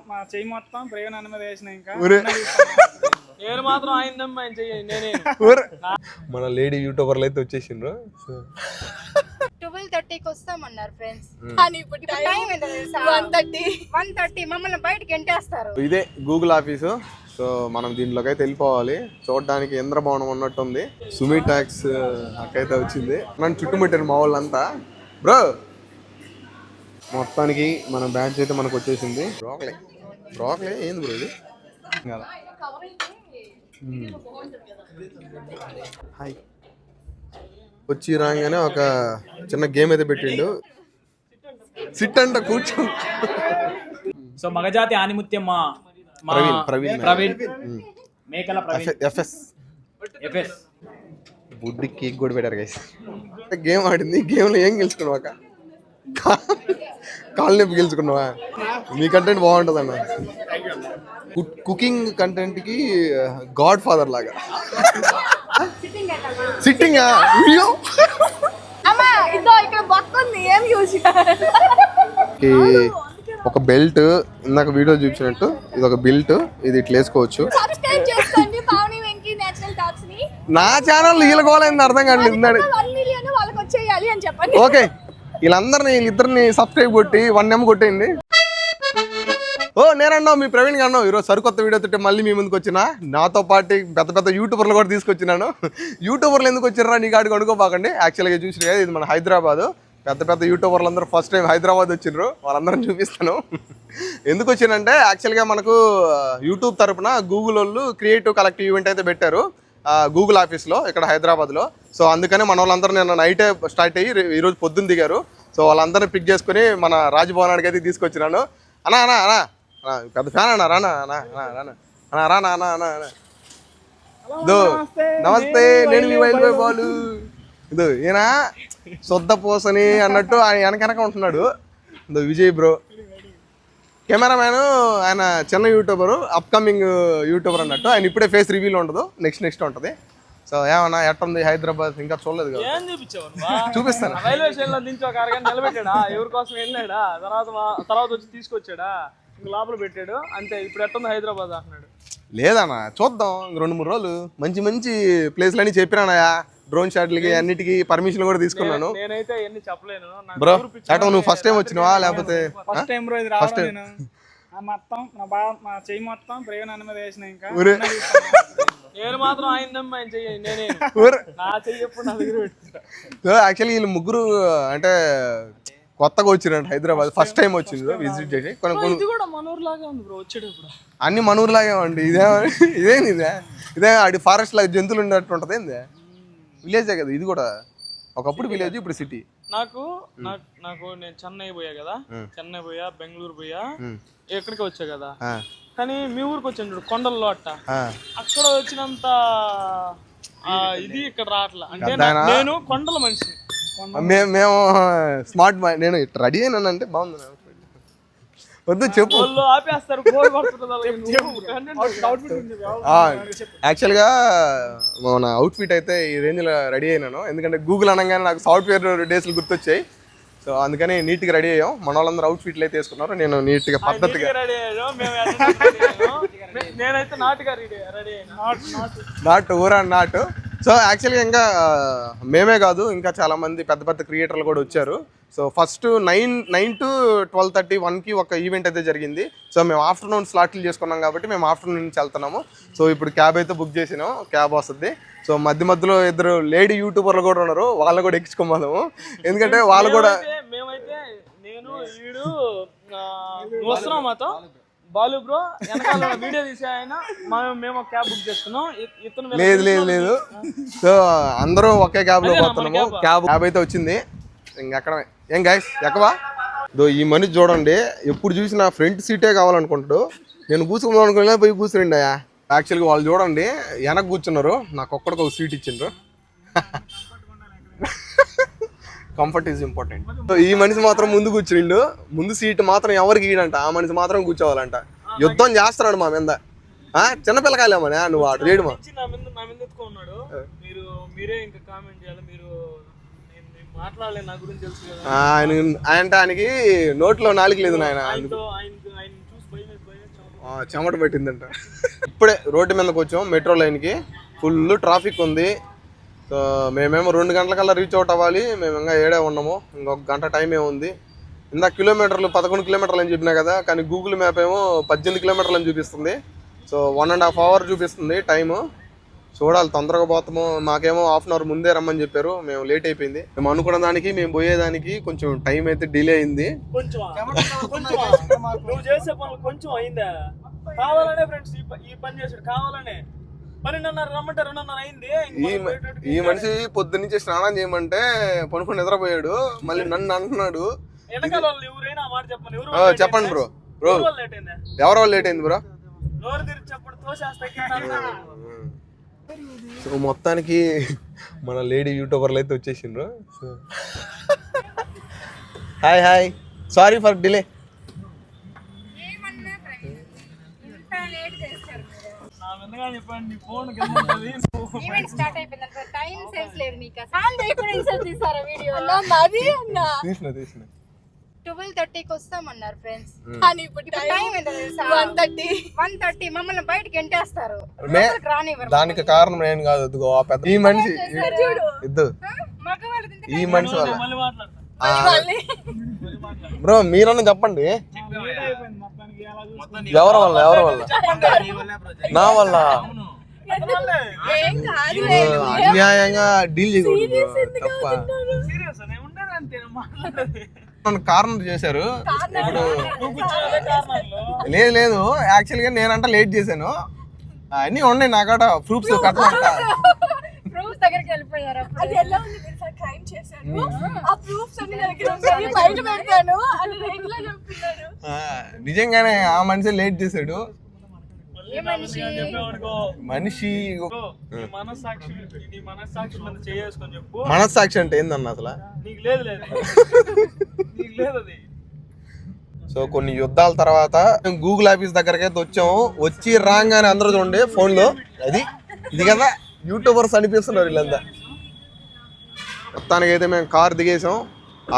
మా చెయ్యి మొత్తం ప్రయోజనం మీద వేసిన ఇంకా నేను మాత్రం ఆయన చెయ్యండి నేనే మన లేడీ యూట్యూబర్లు అయితే వచ్చేసిండ్రు. 12:30కి వస్తామన్నారు ఫ్రెండ్స్. కానీ ఇప్పుడు టైం ఎంత తెలుసా? 1:30 మమ్మల్ని బయటకి ఎంటేస్తారు. ఇదే గూగుల్ ఆఫీసు. సో మనం దీంట్లోకి అయితే వెళ్ళిపోవాలి. చూడడానికి ఇంద్రభవనం ఉన్నట్టుంది. సుమి టాక్స్ అక్కైతే వచ్చింది. మనం చుట్టుముట్టారు మా వాళ్ళంతా. బ్రో మొత్తానికి మన బ్యాచ్ అయితే మనకు వచ్చేసింది. బ్రోకలే ఏంది బ్రో ఇది? హాయ్. వచ్చి రాగానే ఒక చిన్న గేమ్ అయితే పెట్టిండు. సిట్ అంట కూర్చో. సో మగజాతి ఆనిముత్యం ప్రవీణ్ మేకల ఎఫ్ఎస్ బుడ్డి కేక్ కూడా పెట్టారు గైస్. గేమ్ ఆడింది. గేమ్లో ఏం గెలుచుకున్నావా? కాళ్ళు నొప్పి గెలుచుకున్నావా? మీ కంటెంట్ బాగుంటుంది అన్న. కుకింగ్ కంటెంట్కి గాడ్ ఫాదర్ లాగా. సిట్టింగ్ ఒక బెల్ట్ ఇందాక వీడియో చూపించినట్టు ఇది ఒక బెల్ట్. ఇది ఇట్లా వేసుకోవచ్చు. నా ఛానల్ వీళ్ళకోవాలని అర్థం కావట్లేదు. ఓకే వీళ్ళిద్దరిని సబ్స్క్రైబ్ కొట్టి 1M కొట్టేయండి. ఓ నేనన్నావు మీ ప్రవీణ్ గా అన్నావు. ఈరోజు సరికొత్త వీడియో తోటి మళ్ళీ మీ ముందుకు వచ్చిన. నాతో పాటు పెద్ద యూట్యూబర్లు కూడా తీసుకొచ్చినాను. యూట్యూబర్లు ఎందుకు వచ్చినారా నీ కాడికి అనుకోబాకండి. యాక్చువల్గా చూసిన కదా ఇది మన హైదరాబాద్. పెద్ద యూట్యూబర్లు అందరూ ఫస్ట్ టైం హైదరాబాద్ వచ్చిండ్రు. వాళ్ళందరం చూపిస్తాను ఎందుకు వచ్చినంటే యాక్చువల్గా మనకు యూట్యూబ్ తరపున గూగుల్ వాళ్ళు క్రియేటివ్ కలెక్టివ్ ఈవెంట్ అయితే పెట్టారు గూగుల్ ఆఫీస్లో ఇక్కడ హైదరాబాద్లో. సో అందుకని మన వాళ్ళందరూ నేను నైటే స్టార్ట్ అయ్యి ఈరోజు పొద్దున్న దిగారు. సో వాళ్ళందరినీ పిక్ చేసుకుని మన రాజ్భవనానికి అయితే తీసుకొచ్చినాను. అన్నా పెద్ద ఫ్యాన్ అన్నా రానా నమస్తే. నేను మీ వైల్డ్ బాలు. ఇదో ఈయన శుద్ధ పోసని అన్నట్టు ఆయన వెనక ఉంటున్నాడు. ఇదో విజయ్ బ్రో కెమెరామ్యాన్. ఆయన చిన్న యూట్యూబరు, అప్కమింగ్ యూట్యూబర్ అన్నట్టు. ఆయన ఇప్పుడే ఫేస్ రివీల్ ఉండదు, నెక్స్ట్ ఉంటుంది. సో ఏమన్నా ఎట్టుంది హైదరాబాద్? ఇంకా చూడలేదు కదా, చూపిస్తాను. రైల్వే స్టేషన్ లో దించి ఒక అరగంట నిలబెట్టాడా, ఎవరి కోసం వెళ్ళాడా, తర్వాత వచ్చి తీసుకొచ్చాడా, ఇంక లోపల పెట్టాడు అంతే. ఇప్పుడు ఎట్టుంది హైదరాబాద్ అంటున్నాడు. లేదన్నా చూద్దాం 2-3 రోజులు. మంచి ప్లేస్లు అని చెప్పినానయా. డ్రోన్ షాట్లకి అన్నిటికీ పర్మిషన్ కూడా తీసుకున్నాను. నేనైతే ఎన్ని చెప్పలేను బ్రో. నువ్వు ఫస్ట్ టైం వచ్చినావా లేకపోతే? First time bro. ఇది రావడం మొత్తం మా చెయ్యి మొత్తం ప్రయోజనం మీద వేసిన ఇంకా నేను మాత్రం ఆయన చెయ్యండి నేనే నా చెయ్యి ఎప్పుడు నా దగ్గర పెట్టుకుంటా. యాక్చువల్లీ వీళ్ళు ముగ్గురు అంటే కొత్తగా వచ్చిరంట హైదరాబాద్. ఫస్ట్ టైం వచ్చిండ్రు విజిట్ చేసి. ఇది కూడా మనూరు లాగా ఉంది బ్రో వచ్చేటప్పుడు. అన్ని మనూరు లాగే ఉండి ఇదే అడి ఫారెస్ట్ లాగా జంతువులు ఉన్నట్టు ఉంటుంది. ఏంది విలేజే కదా ఇది కూడా. ఒకప్పుడు విలేజ్, ఇప్పుడు సిటీ. నాకు నేను చెన్నై పోయా కదా, చెన్నై పోయా, బెంగళూరు పోయా, ఎక్కడికి వచ్చా కదా. కానీ మీ ఊరికి వచ్చాను కొండల్లో అక్కడ వచ్చినంత ఇది ఇక్కడ రావట్లా. అంటే నేను కొండల మనిషి. మేము స్మార్ట్. నేను రెడీ అయినానంటే బాగుంది. వద్దు చెప్పు. ఆపేస్తారు. యాక్చువల్గా మన అవుట్ఫిట్ అయితే ఈ రేంజ్లో రెడీ అయినాను. ఎందుకంటే గూగుల్ అనగానే నాకు సాఫ్ట్వేర్ డేస్లు గుర్తొచ్చాయి. సో అందుకని నీట్గా రెడీ అయ్యాం. మన వాళ్ళందరూ అవుట్ఫిట్లు అయితే వేసుకున్నారు. నేను నీట్గా పద్ధతిగా నాటు. సో యాక్చువల్గా ఇంకా మేమే కాదు, ఇంకా చాలామంది పెద్ద క్రియేటర్లు కూడా వచ్చారు. సో ఫస్ట్ 9 to 12:30, 1కి ఒక ఈవెంట్ అయితే జరిగింది. సో మేము ఆఫ్టర్నూన్ స్లాట్లు చేసుకున్నాం కాబట్టి మేము ఆఫ్టర్నూన్ నుంచి వెళ్తున్నాము. సో ఇప్పుడు క్యాబ్ అయితే బుక్ చేసినాం, క్యాబ్ వస్తుంది. సో మధ్యలో 2 లేడీ యూట్యూబర్లు కూడా ఉన్నారు, వాళ్ళని కూడా ఎక్కించుకోమన్నాము. ఎందుకంటే వాళ్ళు కూడా మేమైతే నేను వీడు వస్తున్నాం మాతో బాలు బ్రో వెనకాల వీడియో తీసే ఆయన మేము క్యాబ్ బుక్ చేసుకున్నాం. లేదు. సో అందరూ ఒకే క్యాబ్ లో పోతున్నాము. క్యాబ్ అయితే వచ్చింది. ఇంకెక్కడ ఏం గైస్ ఎక్కవా? ఈ మనిషి చూడండి, ఎప్పుడు చూసినా ఫ్రంట్ సీటే కావాలనుకుంటాడు. నేను కూర్చుకుందాం అనుకున్నా పోయి కూర్చుండి. యాక్చువల్గా వాళ్ళు చూడండి వెనక కూర్చున్నారు, నాకు ఒక్కడికి ఒక సీట్ ఇచ్చిండ్రు. Comfort is important. సో ఈ మనిషి మాత్రం ముందు కూర్చుండు. ముందు సీట్ మాత్రం ఎవరికి ఇయ్యడంట, ఆ మనిషి మాత్రం కూర్చోవాలంట. యుద్ధం చేస్తున్నాడు మా మీద. చిన్నపిల్లకాయలేమనే నువ్వు ఆడు రేడు మా ఆయన అంటే ఆయనకి నోట్లో నాలుగు లేదు నాయన. చెమట పట్టిందంట. ఇప్పుడే రోడ్డు మీదకి వచ్చాం మెట్రో లైన్కి. ఫుల్ ట్రాఫిక్ ఉంది. సో మేమేమో 2 గంటలకల్లా రీచ్ అవుట్ అవ్వాలి. మేము ఇంకా ఏడే ఉన్నాము. ఇంకొక గంట టైం ఏముంది. ఇందా కిలోమీటర్లు 11 కిలోమీటర్లు అని చెప్పినా కదా, కానీ గూగుల్ మ్యాప్ ఏమో 18 కిలోమీటర్లు అని చూపిస్తుంది. సో 1.5 hour చూపిస్తుంది టైము. చూడాలి, తొందరగా పోతాము. మాకేమో ½ hour ముందే రమ్మని చెప్పారు. మేము లేట్ అయిపోయింది. మేము అనుకున్న దానికి మేము పోయేదానికి కొంచెం టైం అయితే డిలే అయింది. నువ్వు చేసే పనులు కొంచెం అయిందా? కావాలనే ఫ్రెండ్స్ ఈ పని చేసాడు, కావాలనే 12:30 రమ్మంటే 2:30 అయింది. ఈ మనిషి పొద్దున్నుంచి స్నానం చేయమంటే పనుకొని నిద్రపోయాడు. మళ్ళీ నన్ను అంటున్నాడు. వెనకాల వాళ్ళు ఎవరైనా మాట చెప్పండి. చెప్పండి బ్రో. ఎవరి వాళ్ళు లేట్ అయింది బ్రో? నోరు తెరిచి చెప్పండి, తోసేస్తా. సో మొత్తానికి మన లేడీ యూట్యూబర్లు అయితే వచ్చేసిండ్రు. Hi hi, sorry for delay. చెప్పండి ఫోన్ తీసిన 12:30కి వస్తామన్నారు ఫ్రెండ్స్. కానీ ఇప్పుడు టైం ఎంత తెలుసా? 1:30. మమ్మల్ని బయటకి ఎంటేస్తారు. దానికి కారణం నేను కాదు, పెద్ద ఈ మనిషి ఇద్దు ఈ మనిషి వల్ల. బ్రో మీరన్నా చెప్పండి, ఎవరి వల్ల నా వల్ల అన్యాయంగా డీల్ చేయకూడదు తప్ప. కారణం చేశారు. ఇప్పుడు లేదు యాక్చువల్గా నేనంట లేట్ చేశాను. అన్నీ ఉన్నాయి నాకాడ ప్రూఫ్స్ కట్ట. నిజంగానే ఆ మనిషి లేట్ చేశాడు. మనిషి మనస్సాక్షి అంటే ఏందన్న అసలు? సో కొన్ని యుద్ధాల తర్వాత గూగుల్ ఆఫీస్ దగ్గరకి అయితే వచ్చాము. వచ్చి రాగానే అందరూ చూడండి ఫోన్లో ఇది కదా యూట్యూబర్స్ అనిపిస్తున్నారు వీళ్ళంతా. మొత్తానికి అయితే మేము కార్ దిగేసాం.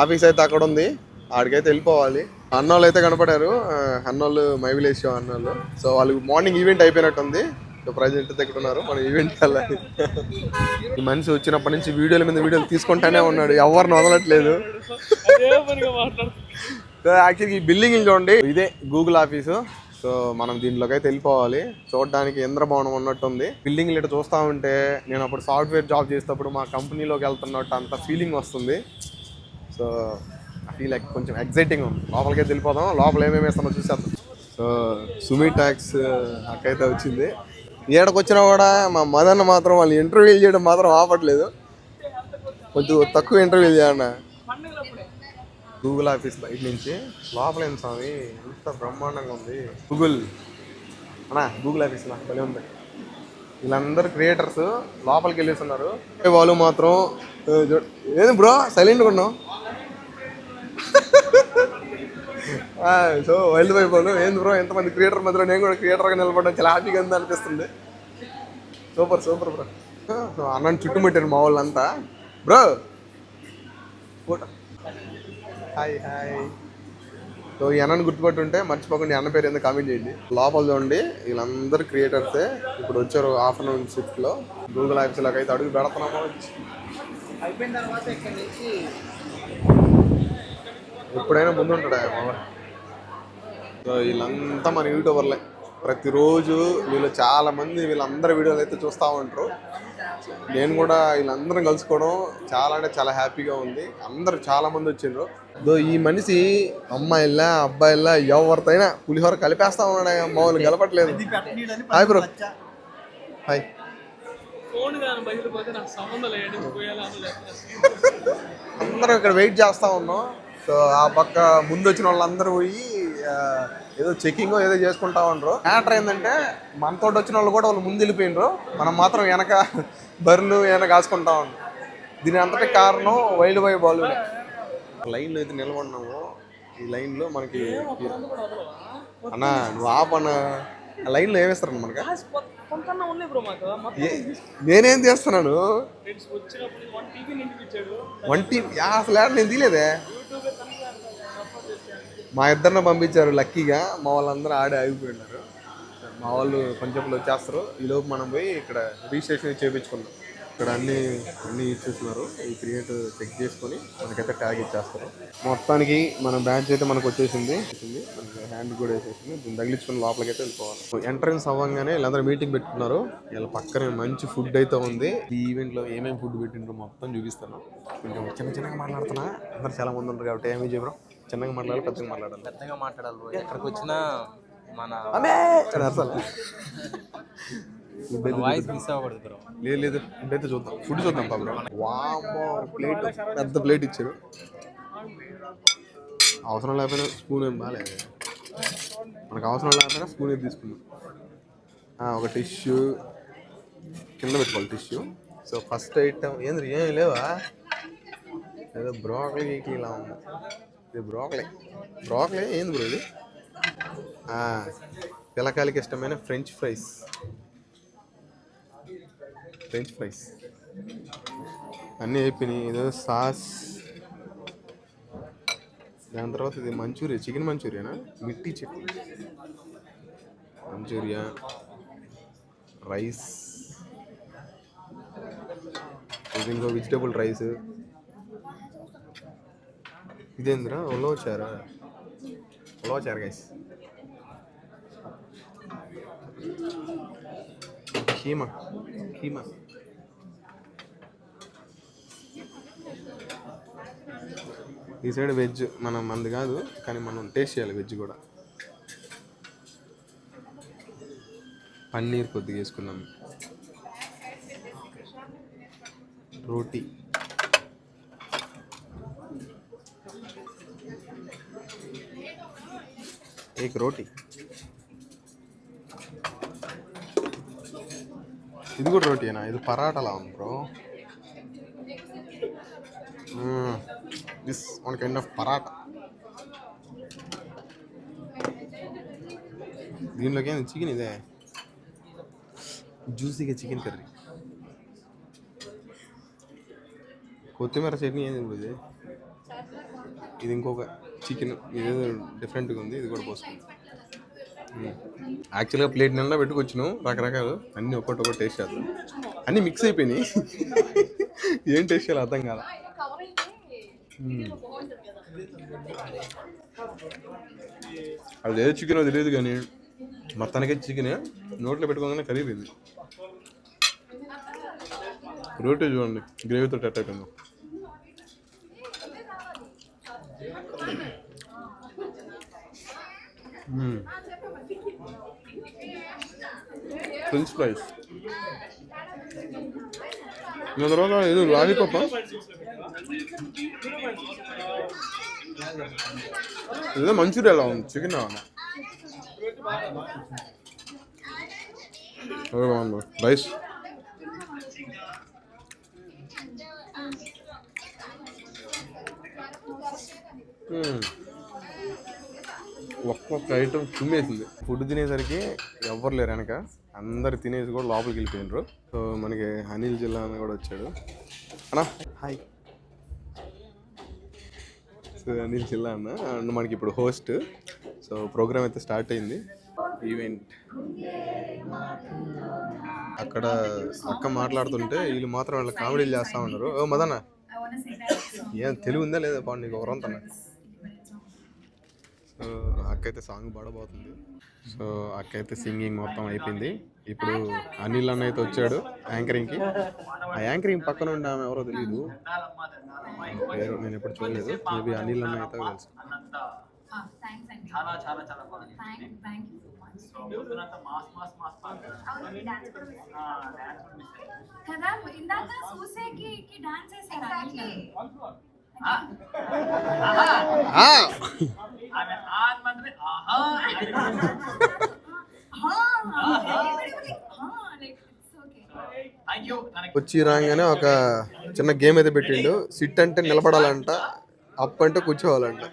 ఆఫీస్ అయితే అక్కడ ఉంది, ఆడికైతే వెళ్ళిపోవాలి. అన్నోళ్ళు అయితే కనపడారు. అన్నోళ్ళు మై విలేజ్ షో అన్నోళ్ళు. సో వాళ్ళు మార్నింగ్ ఈవెంట్ అయిపోయినట్టుంది. సో ప్రజెంట్ దగ్గర ఉన్నారు, మనం ఈవెంట్కి వెళ్ళాలి. ఈ మనిషి వచ్చినప్పటి నుంచి వీడియోల మీద వీడియోలు తీసుకుంటానే ఉన్నాడు, ఎవరిని వదలట్లేదు. సో యాక్చువల్గా ఈ బిల్డింగ్ చూడండి, ఇదే గూగుల్ ఆఫీసు. సో మనం దీంట్లోకి అయితే వెళ్ళిపోవాలి. చూడడానికి ఇంద్రభవనం ఉన్నట్టుంది. బిల్డింగ్ ఇట్లా చూస్తూ ఉంటే నేను అప్పుడు సాఫ్ట్వేర్ జాబ్ చేసేటప్పుడు మా కంపెనీలోకి వెళ్తున్నట్టు అంత ఫీలింగ్ వస్తుంది. సో ఫీల్ లైక్ కొంచెం ఎగ్జైటింగ్ ఉంది. లోపలికి వెళ్ళిపోదాం, లోపల ఏమేమి వేస్తామో చూసేద్దాం. సో సుమి ట్యాక్స్ అక్కడైతే వచ్చింది. ఏడకు వచ్చినా కూడా మా మదన్ మాత్రం వాళ్ళు ఇంటర్వ్యూలు చేయడం మాత్రం ఆపట్లేదు. కొంచెం తక్కువ ఇంటర్వ్యూలు చేయండి. గూగుల్ ఆఫీస్ బయట నుంచి లోపల ఏం స్వామి ఎంత బ్రహ్మాండంగా ఉంది. గూగుల్ ఆఫీస్ భలే ఉంది. వీళ్ళందరూ క్రియేటర్స్ లోపలికి వెళ్ళేస్తున్నారు. వాళ్ళు మాత్రం ఏది బ్రో సైలెంట్గా ఉన్నావు. సో వైల్డ్ వైపోను ఏంది బ్రో, ఎంతమంది క్రియేటర్ మధ్యలో నేను కూడా క్రియేటర్గా నిలబడడం చాలా హ్యాపీగా ఉంది అనిపిస్తుంది. Super bro. సో అన్నని చుట్టుముట్టారు మా వాళ్ళంతా. Bro photo hi. సో ఈ అన్నని గుర్తుపట్టుంటే మర్చిపోకుండా అన్న పేరు ఎందుకు కామెంట్ చేయండి. లోపల చూడండి వీళ్ళందరూ క్రియేటర్సే. ఇప్పుడు వచ్చారు ఆఫ్టర్నూన్ షిఫ్ట్లో. గూగుల్ ఆఫీస్లోకి అయితే అడుగు పెడుతున్నాము. అయిపోయిన తర్వాత ఇక్కడ నుంచి ఎప్పుడైనా ముందు ఉంటాడా మామ. సో వీళ్ళంతా మన యూట్యూబర్లే. ప్రతిరోజు వీళ్ళు చాలామంది వీళ్ళందరి వీడియోలు అయితే చూస్తూ ఉంటారు. నేను కూడా వీళ్ళందరం కలుసుకోవడం చాలా అంటే చాలా హ్యాపీగా ఉంది. అందరూ చాలామంది వచ్చిండ్రు. ఈ మనిషి అమ్మాయిల్లా అబ్బాయిల్లా ఎవరితోనైనా పులిహోర కలిపేస్తా ఉన్నాడు, మామూలు కలపట్లేదు. Hi bro. హాయ్. అందరం ఇక్కడ వెయిట్ చేస్తూ ఉన్నాం. సో ఆ పక్క ముందు వచ్చిన వాళ్ళందరూ పోయి ఏదో చెకింగ్ ఏదో చేసుకుంటా ఉండరు. మ్యాటర్ ఏంటంటే మనతో వచ్చిన వాళ్ళు కూడా వాళ్ళు ముందు వెళ్ళిపోయినరు, మనం మాత్రం వెనక బర్రెలు వెనక కాసుకుంటా ఉన్నాం. దీని అంతటి కారణం వైల్డ్ వై బాల్. లైన్లో అయితే నిలబడినాము. ఈ లైన్లో మనకి అన్నా నువ్వు ఆపన్న లైన్లో ఏమేస్తారు మనకి? నేనేం చేస్తున్నాను? 1 టీవీ అసలు నేను తీలేదే. మా ఇద్దరిని పంపించారు లక్కీగా. మా వాళ్ళందరూ ఆడి ఆగిపోయినారు. మా వాళ్ళు కొంచెంలో వచ్చేస్తారు. ఈలోపు మనం పోయి ఇక్కడ రిజిస్ట్రేషన్ చేయించుకున్నాం. ఇక్కడ అన్నీ ఇచ్చేస్తున్నారు. ఈ క్రియేట్ చెక్ చేసుకొని మనకైతే ట్యాగ్ ఇచ్చేస్తారు. మొత్తానికి మన బ్యాచ్ అయితే మనకు వచ్చేసింది. మనకి హ్యాండ్ కూడా వేసేసింది. దీన్ని తగిలించుకుని లోపలికి అయితే వెళ్ళిపోవాలి. ఎంట్రన్స్ అవ్వగానే వీళ్ళందరూ మీటింగ్ పెట్టుకున్నారు. వీళ్ళ పక్కనే మంచి ఫుడ్ అయితే ఉంది. ఈ ఈవెంట్లో ఏమేమి ఫుడ్ పెట్టిండ్రో మొత్తం చూపిస్తాను. కొంచెం చిన్నగా మాట్లాడుతున్నా. అందరు చాలా మంది ఉంటారు కాబట్టి ఏమీ చెప్పరు. చిన్నగా మాట్లాడాలి, పెద్దగా మాట్లాడాలి. పెద్దగా మాట్లాడాలి. ఎక్కడికి వచ్చినా మన వాయిస్ మిస్ అవ్వకూడదు బ్రో. లేదు ఫుడ్ అయితే చూద్దాం. ఫుడ్ చూద్దాం పాపం. వామ్మో ప్లేట్, పెద్ద ప్లేట్ ఇచ్చారు. అవసరం లేకపోయినా స్పూన్ ఏం బాగాలేదు. మనకు అవసరం లేకపోయినా స్పూన్ ఏది తీసుకున్నాం. ఒక టిష్యూ కింద పెట్టుకోవాలి. టిష్యూ. సో ఫస్ట్ ఐటమ్ ఏంది? ఏం లేవా? ఏదో బ్రోకలీ ఇలా ఉంది. ఇది బ్రోకలీ ఏంది బ్రో ఇది? పిల్లకాయలకి ఇష్టమైన ఫ్రెంచ్ ఫ్రైస్. అన్నీ అయిపోయినాయి. ఏదో సాస్, దాని తర్వాత ఇది మంచూరియా, చికెన్ మంచూరియానా, మిర్చి చికెన్ మంచూరియా, రైస్, ఇది ఇంకో వెజిటేబుల్ రైస్. ఇదేంద్రా ఉలవచారు గైస్. కీమా ఈ సైడ్ వెజ్. మనది కాదు కానీ మనం టేస్ట్ చేయాలి వెజ్ కూడా. పన్నీర్ కొద్దిగా వేసుకున్నాం. రోటీ, एक रोटी. ఇది కూడా రోటీనా? ఇది పరాటాలా ఉంది bro. This one kind of paratha. దీనిలోకి ఏంది? చికెన్. ఇదే జ్యూసీగా చికెన్ కర్రీ. కొత్తిమీర చట్నీ ఏంది ఇప్పుడు? ఇది ఇంకొక చికెన్. ఇదేదో డిఫరెంట్గా ఉంది. ఇది కూడా పోసుకుంది. యాక్చువల్గా ప్లేట్ నిండా పెట్టుకొచ్చినాం. రకరకాలు అన్నీ ఒక్కొక్కటి టేస్ట్ చేద్దాం. అన్నీ మిక్స్ అయిపోయినాయి. ఏం టేస్ట్ చేయాలి అర్థం కాదు. అది ఏదో చికెన్ తెలియదు కానీ మొత్తానికే చికెన్ నోట్లో పెట్టుకోగానే కరిగిపోయింది. రోటీ చూడండి గ్రేవీతో టెట్ అయిపోయింది. French fries. దాని తర్వాత ఏదో లాలీపాప్, ఏదో మంచూరియా ఎలా ఉంది. చికెన్ బాగుంది. రైస్ ఒక్కొక్క ఐటమ్ తుమ్మేసింది. ఫుడ్ తినేసరికి ఎవ్వరు లేరు వెనక. అందరు తినేసి కూడా లోపలికి వెళ్ళిపోయినారు. సో మనకి అనిల్ జిల్లా అని కూడా వచ్చాడు. అన్నా హాయ్. సో అనిల్ జిల్లా అన్న మనకి ఇప్పుడు హోస్ట్. సో ప్రోగ్రామ్ అయితే స్టార్ట్ అయింది. ఈవెంట్ అక్కడ అక్క మాట్లాడుతుంటే వీళ్ళు మాత్రం వాళ్ళ కామెడీలు చేస్తూ ఉన్నారు. ఓ మదన్న ఏం తెలుగు ఉందా లేదా బాగుంది నీకు ఎవరంతన్నా. సో అక్క అయితే సాంగ్ పాడబోతుంది. సో అక్క అయితే సింగింగ్ మొత్తం అయిపోయింది. ఇప్పుడు అనిల్ అన్న అయితే వచ్చాడు యాంకరింగ్కి. ఆ యాంకరింగ్ పక్కన ఉండి ఆమె ఎవరో తెలియదు, పేరు నేను ఎప్పుడు చూడలేదు. మేబీ అనిల్ అన్న అయితే తెలుసు. వచ్చి రాగానే ఒక చిన్న గేమ్ అయితే పెట్టిండు. సిట్ అంటే నిలబడాలంట, అప్ అంటే కూర్చోవాలంట.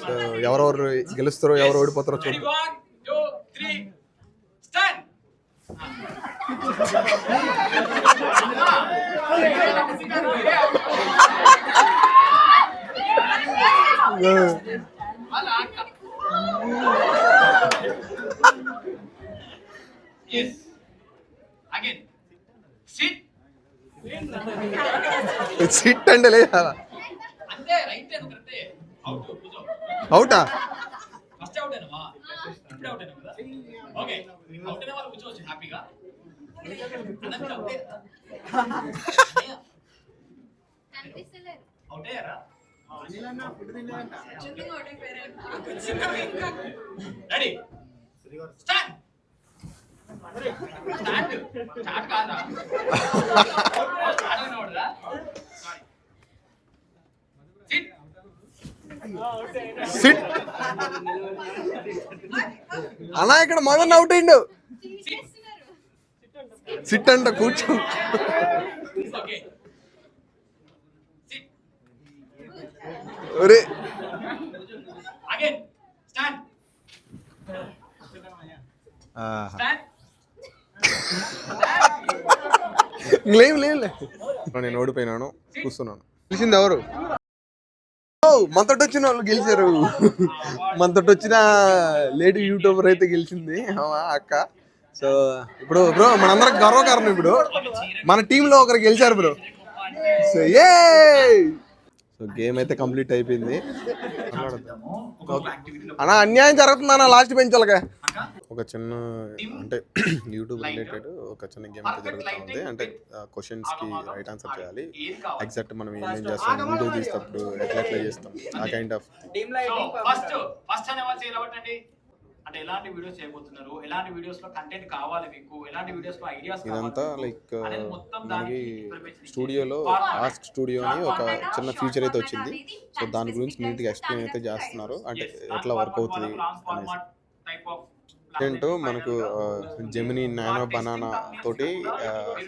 సో ఎవరెవరు గెలుస్తారో ఎవరు ఓడిపోతారో చూద్దాం. సిట్ అంటే లేదా అవుటా సిట్ అన్నా ఇక్కడ మదన్ అవుట్ అయిండు సిట్ అంట కూర్చో ఒరే లేదు నేను ఓడిపోయినాను కూర్చున్నాను గెలిచింది ఎవరు మనతోటి వచ్చిన వాళ్ళు గెలిచారు మనతోటి వచ్చిన లేడీ యూట్యూబర్ అయితే గెలిచింది అక్క సో ఇప్పుడు బ్రో మనందరికి గర్వకారణం ఇప్పుడు మన టీంలో ఒకరు గెలిచారు బ్రో సో ఏ సో గేమ్ అయితే కంప్లీట్ అయిపోయింది అన్నా అన్యాయం జరుగుతుంది అన్న లాస్ట్ బెంచ్ వాళ్ళగా ఒక చిన్న అంటే యూట్యూబ్ రిలేటెడ్ ఒక చిన్న గేమ్ అయితే జరుగుతూ ఉంది అంటే క్వశ్చన్స్కి రైట్ ఆన్సర్ చేయాలి ఎగ్జాక్ట్ మనం ఏమేం చేస్తాం వీడియో తీసేటప్పుడు ఎట్లా చేస్తాం ఆ కైండ్ ఆఫ్ అంటే ఎలాంటి వీడియోస్ చేయబోతున్నారు, ఎలాంటి వీడియోస్ లో కంటెంట్ కావాలి మీకు, ఎలాంటి వీడియోస్ లో ఐడియాస్ కావాలి, ఇదంతా లైక్ మనకి స్టూడియోలో ఆస్క్ స్టూడియో అని ఒక చిన్న ఫీచర్ అయితే వచ్చింది. సో దాని గురించి నీట్గా ఎక్స్ప్లెయిన్ అయితే చేస్తున్నారు, అంటే ఎట్లా వర్క్ అవుతుంది ఏంటో. మనకు జెమినీ నానో బనానా తోటి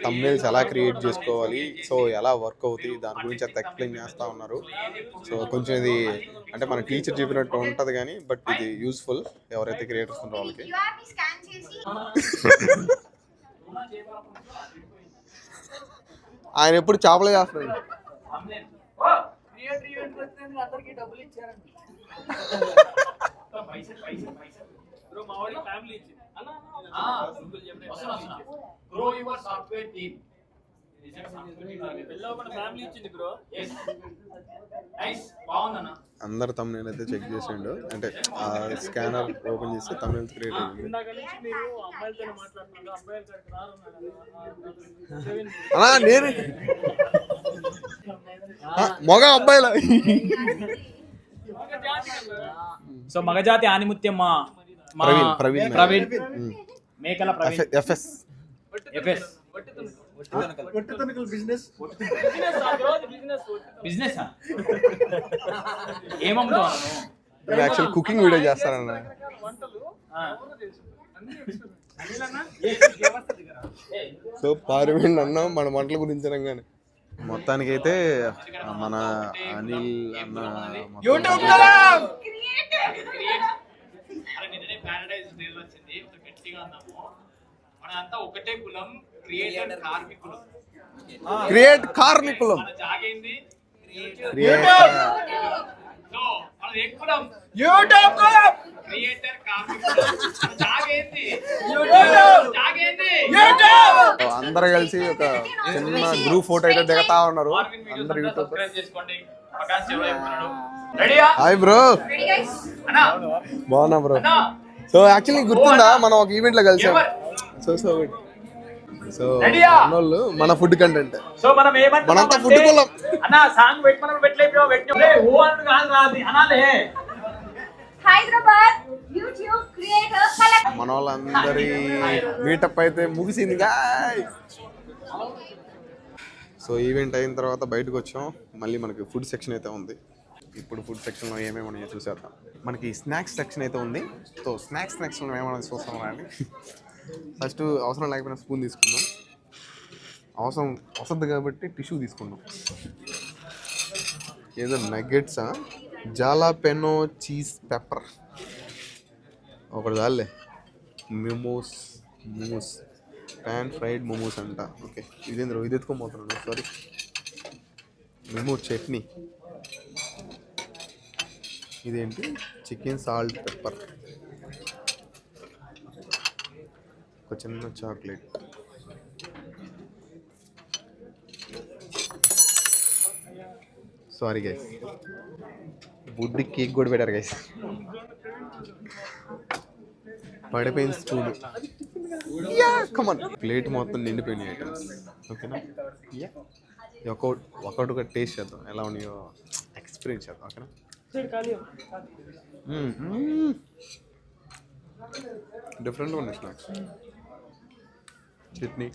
థంబ్నెయిల్స్ ఎలా క్రియేట్ చేసుకోవాలి, సో ఎలా వర్క్ అవుతుంది దాని గురించి అంత ఎక్స్ప్లెయిన్ చేస్తూ ఉన్నారు. సో కొంచెం ఇది అంటే మన టీచర్ చెప్పినట్టు ఉంటుంది కానీ బట్ ఇది యూస్ఫుల్ ఎవరైతే క్రియేటర్స్ ఉన్నారో వాళ్ళకి. ఆయన ఎప్పుడు చేపలే చేస్తున్నాడు. grow your software team. అందరు తమ్ముళ్ళు అయితే చెక్ చేసిండు, అంటే స్కానర్ ఓపెన్ చేసి తమ్ముళ్ళు క్రియేట్ అయ్యింది. అలా నేను మగ అబ్బాయిల సో మగజాతి ఆనిముత్యమ్మ ప్రవీణ్ మేకల ప్రవీణ్ ఎఫ్ఎస్ బిజినెస్ ఏమమ్ముతావు? యాక్చువల్ కుకింగ్ వీడియో చేస్తారన్న. సో పారిపోయింది అన్న మన వంటల గురించి అనగానే. మొత్తానికైతే మన అనిల్ అన్న ఒకటే కులం క్రియేట్ కార్మికులు. అందరు కలిసి ఒక చిన్న గ్రూప్ ఫోటో అయితే దిగుతా ఉన్నారు అందరు యూట్యూబ్. హాయ్ బ్రో, బాగున్నా బ్రో. సో యాక్చువల్లీ గుర్తుందా మనం ఒక ఈవెంట్ లో కలిసాం. సో మనోళ్ళు మన ఫుడ్ కంటెంట్, సో మనం మనంతా ఫుడ్ కులం అన్నా. సాంగ్ పెట్టమని పెట్టలే ఓ అని కాదు రాది అనాలే. హైదరాబాద్ యూట్యూబ్ క్రియేటర్ కలెక్ట్ మన వాళ్ళందరి మీటప్ అయితే ముగిసింది గాయ్స్. సో ఈవెంట్ అయిన తర్వాత బయటకు వచ్చాం, మళ్ళీ మనకి ఫుడ్ సెక్షన్ అయితే ఉంది. ఇప్పుడు ఫుడ్ సెక్షన్లో ఏమేమి ఉన్నాయో చూసేద్దాం. మనకి స్నాక్స్ సెక్షన్ అయితే ఉంది. సో స్నాక్స్ సెక్షన్లో ఏమైనా చూస్తాం రండి. ఫస్ట్ అవసరం లేకపోయినా స్పూన్ తీసుకుందాం, అవసరం వస్తుంది కాబట్టి టిష్యూ తీసుకుందాం. ఏదో నగ్గెట్సా, జాలాపెనో చీజ్ పెప్పర్ ఒకటి చాలే. మోమోస్ ప్యాన్ ఫ్రైడ్ మోమోస్ అంట. ఓకే ఇదేంద్ర ఇది ఎత్తుకోబోతున్నాను, సారీ. మోమో చట్నీ, ఇదేంటి చికెన్ సాల్ట్ పెప్పర్, ఒక చిన్న చాక్లెట్, సారీ గైస్ బుడ్డి కేక్ కూడా పెట్టారు గైస్. పడిపోయిన స్పూన్. కమాన్ ప్లేట్ మొత్తం నిండిపోయినాయి ఐటమ్స్. ఓకేనా? ఒకటి ఒక టేస్ట్ చేద్దాం ఎలా ఉన్నాయో, ఎక్స్పీరియన్స్ చేద్దాం. ఓకేనా? డిఫరెంట్గా ఉన్నాయి స్నాక్స్. చట్నీ,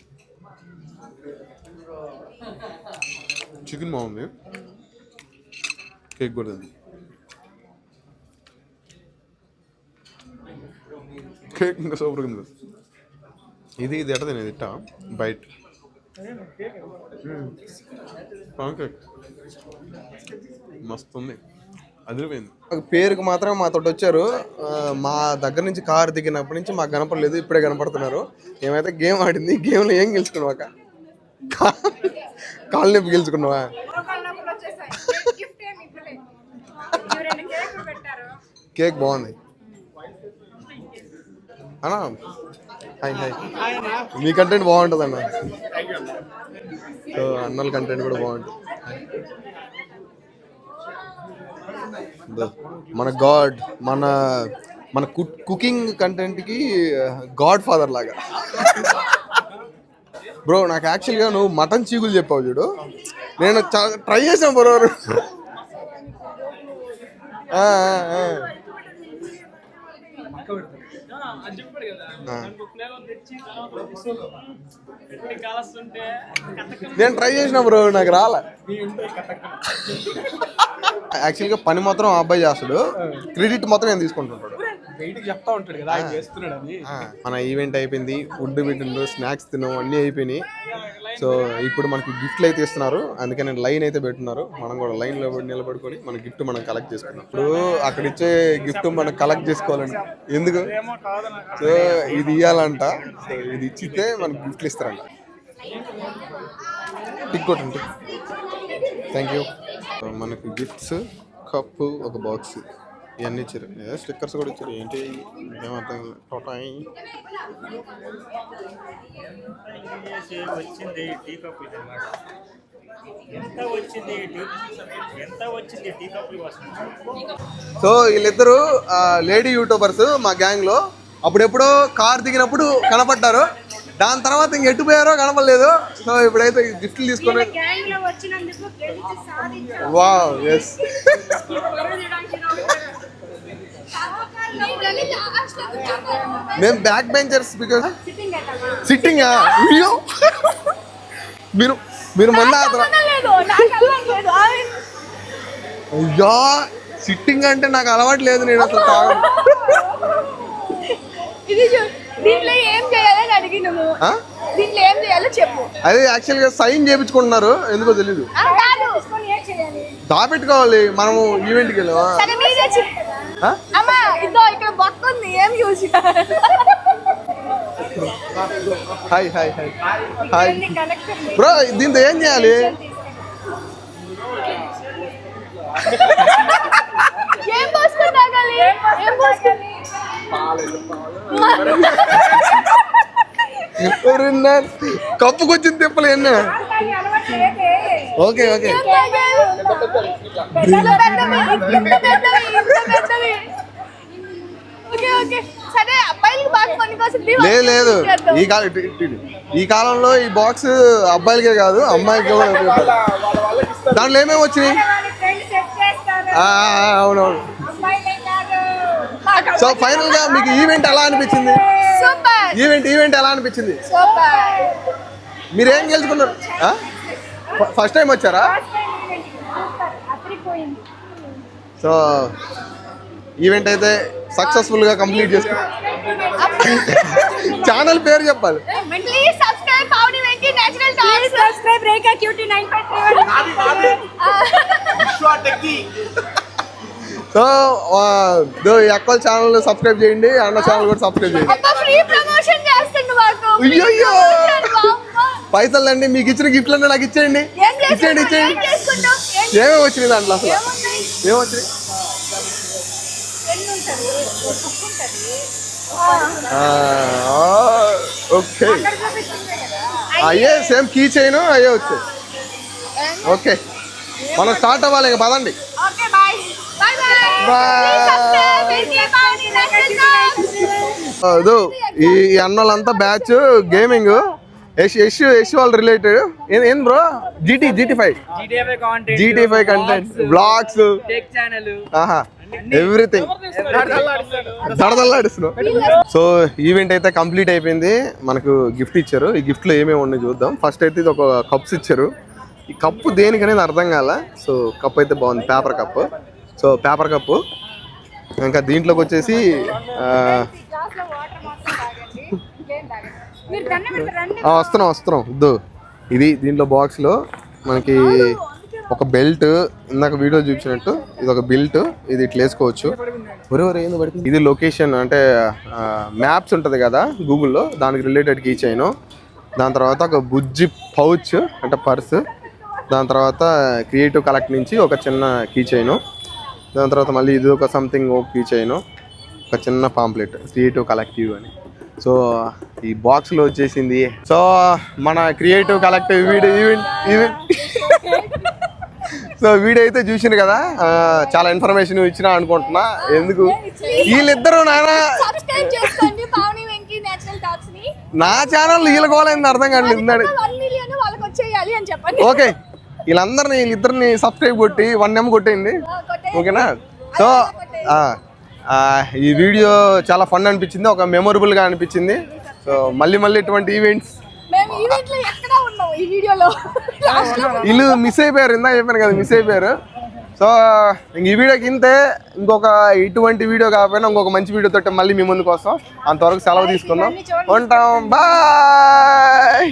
చికెన్ బాగుంది, కేక్ కూడా ఉంది. కేక్ ఇంకా సూపర్గా ఉంది. ఇది ఎట్ట తినేది ఇట్ట బయట కేక్ మస్తు ఉంది, అదిరిపోయింది. పేరుకు మాత్రం మాతో వచ్చారు. మా దగ్గర నుంచి కారు దిగినప్పటి నుంచి మాకు కనపడలేదు, ఇప్పుడే కనపడుతున్నారు. ఏమైతే గేమ్ ఆడింది, గేమ్లో ఏం గెలుచుకున్నావా? కాళ్ళు నొప్పి గెలుచుకున్నావా? కేక్ బాగుంది అన్నా. హాయ్ హాయ్, మీ కంటెంట్ బాగుంటుంది అన్న. సో అన్నల కంటెంట్ కూడా బాగుంటుంది. మన గాడ్, మన కుకింగ్ కంటెంట్కి గాడ్ ఫాదర్ లాగా. బ్రో నాకు యాక్చువల్గా నువ్వు మటన్ చీకులు చెప్పావు చూడు, నేను ట్రై చేసాను బ్రో. నేను ట్రై చేసిన బ్రో, నాకు రాలే. యాక్చువల్గా పని మాత్రం ఆ అబ్బాయి చేస్తాడు, క్రెడిట్ మాత్రం నేను తీసుకుంటుంటాడు. చెప్తా ఉంటాడు కదా ఆయన చేస్తున్నాడు అని. మన ఈవెంట్ అయిపోయింది, ఫుడ్ పెట్టిండు, స్నాక్స్ తిన్నాం, అన్నీ అయిపోయినాయి. సో ఇప్పుడు మనకి గిఫ్ట్లు అయితే ఇస్తున్నారు, అందుకని లైన్ అయితే పెట్టున్నారు. మనం కూడా లైన్లో నిలబడుకొని మన గిఫ్ట్ మనం కలెక్ట్ చేసుకున్నాం. ఇప్పుడు అక్కడ ఇచ్చే గిఫ్ట్ మనం కలెక్ట్ చేసుకోవాలండి. ఎందుకు? సో ఇది ఇవ్వాలంట, సో ఇది ఇచ్చితే మనకి గిఫ్ట్లు ఇస్తారంట. టిక్ కొట్టండి. Thank you. మనకి గిఫ్ట్స్, కప్పు, ఒక బాక్స్, ఇవన్నీ ఇచ్చారు. స్టిక్కర్స్ కూడా ఇచ్చారు. ఏంటి ఏమర్థం టోటాయి. సో వీళ్ళిద్దరు లేడీ యూట్యూబర్స్ మా గ్యాంగ్లో. అప్పుడెప్పుడో కార్ దిగినప్పుడు కనపడ్డారు, దాని తర్వాత ఇంక ఎటు పోయారో కనపడలేదు. సో ఇప్పుడైతే గిఫ్ట్లు తీసుకొని వావ్ ఎస్. మేము back benchers because sitting video మీరు మళ్ళీ అయ్యా సిట్టింగ్ అంటే నాకు అలవాటు లేదు, నేను అసలు తాగను. అదే యాక్చువల్గా సైన్ చేయించుకుంటున్నారు, ఎందుకో తెలీదు. దాపెట్టుకోవాలి మనము ఈవెంట్కి వెళ్ళామా. Hi hi hi hi bro, దీంతో ఏం చేయాలి? కప్పుకొచ్చింది తిప్పలు ఎన్న. ఓకే ఓకే లేదు, ఈ కాలంలో ఈ బాక్స్ అబ్బాయిలకే కాదు అమ్మాయిలకి కూడా ఉపయోగపడుతుంది. దాంట్లో ఏమేమి వచ్చినాయి? అవునవును. సో ఫైనల్ గా మీకు ఈవెంట్ ఎలా అనిపించింది? ఈవెంట్ ఎలా అనిపించింది? మీరేం గెలుచుకున్నారు? ఫస్ట్ టైం వచ్చారా? సో ఈవెంట్ అయితే సక్సెస్ఫుల్ గా కంప్లీట్ చేసుకున్నాం. ఛానల్ పేరు చెప్పాలి. సో అక్కల ఛానల్ సబ్స్క్రైబ్ చేయండి, అన్న ఛానల్ కూడా సబ్స్క్రైబ్ చేయండి. పైసలు అండి, మీకు ఇచ్చిన గిఫ్ట్లు అంటే నాకు ఇచ్చేయండి. ఇచ్చేయండి ఏమేమి వచ్చినాయి దాంట్లో? అసలు ఏమొచ్చినాయి? ఓకే అయ్యే సేమ్ కీ చైన్ అయ్యే వచ్చాయి. ఓకే మనం స్టార్ట్ అవ్వాలి ఇక పదండి. ఓకే బాయ్ బాయ్ అదో ఈ అన్నోళ్ళంతా బ్యాచ్ గేమింగ్ యశ్ వాళ్ళు రిలేటెడ్. ఏం బ్రో GT5 కంటెంట్ బ్లాగ్స్ ఆహా ఎవ్రీథింగ్ దడదల్లాడిస్తున్నావు. సో ఈవెంట్ అయితే కంప్లీట్ అయిపోయింది. మనకు గిఫ్ట్ ఇచ్చారు. ఈ గిఫ్ట్ లో ఏమేమి ఉన్నాయి చూద్దాం. ఫస్ట్ అయితే ఇది ఒక కప్స్ ఇచ్చారు. ఈ కప్పు దేనికి అనేది అర్థం కాల. సో కప్ అయితే బాగుంది, paper cup. So paper cup. ఇంకా దీంట్లోకి వచ్చేసి వస్తున్నాం ఇద్దు. ఇది దీంట్లో బాక్స్లో మనకి ఒక బెల్ట్, ఇందాక వీడియో చూపించినట్టు ఇది ఒక బెల్ట్. ఇది ఇట్లా వేసుకోవచ్చు. ఏంది పడుతుంది. ఇది లొకేషన్ అంటే మ్యాప్స్ ఉంటుంది కదా గూగుల్లో, దానికి రిలేటెడ్ కీ చైన్. దాని తర్వాత ఒక బుజ్జి పౌచ్ అంటే పర్స్. దాని తర్వాత క్రియేటివ్ కలెక్ట్ నుంచి ఒక చిన్న కీ చైన్. దాని తర్వాత మళ్ళీ ఇది ఒక సంథింగ్ ఓ కీ చైన్, ఒక చిన్న పాంప్లెట్ క్రియేటివ్ కలెక్టివ్ అని. సో ఈ బాక్స్లో వచ్చేసింది. సో మన creative collective event so video అయితే చూసిండు కదా, చాలా ఇన్ఫర్మేషన్ ఇచ్చినా అనుకుంటున్నా. ఎందుకు వీళ్ళిద్దరు నా ఛానల్ వీళ్ళకోవాలని అర్థం కావట్లేదు. ఓకే వీళ్ళిద్దరిని సబ్స్క్రైబ్ కొట్టి 1M కొట్టేయండి. ఓకేనా? సో ఈ వీడియో చాలా ఫన్ అనిపించింది, ఒక మెమొరబుల్గా అనిపించింది. సో మళ్ళీ ఇటువంటి ఈవెంట్స్ వీళ్ళు మిస్ అయిపోయారు. ఇందాక చెప్పాను కదా మిస్ అయిపోయారు. సో ఈ వీడియోకి ఇంతే. ఇంకొక ఇటువంటి వీడియో కాకపోయినా ఇంకొక మంచి వీడియో తోటి మళ్ళీ మీ ముందుకు వస్తాం. అంతవరకు సెలవు తీసుకుందాం. ఉంటాం. బాయ్.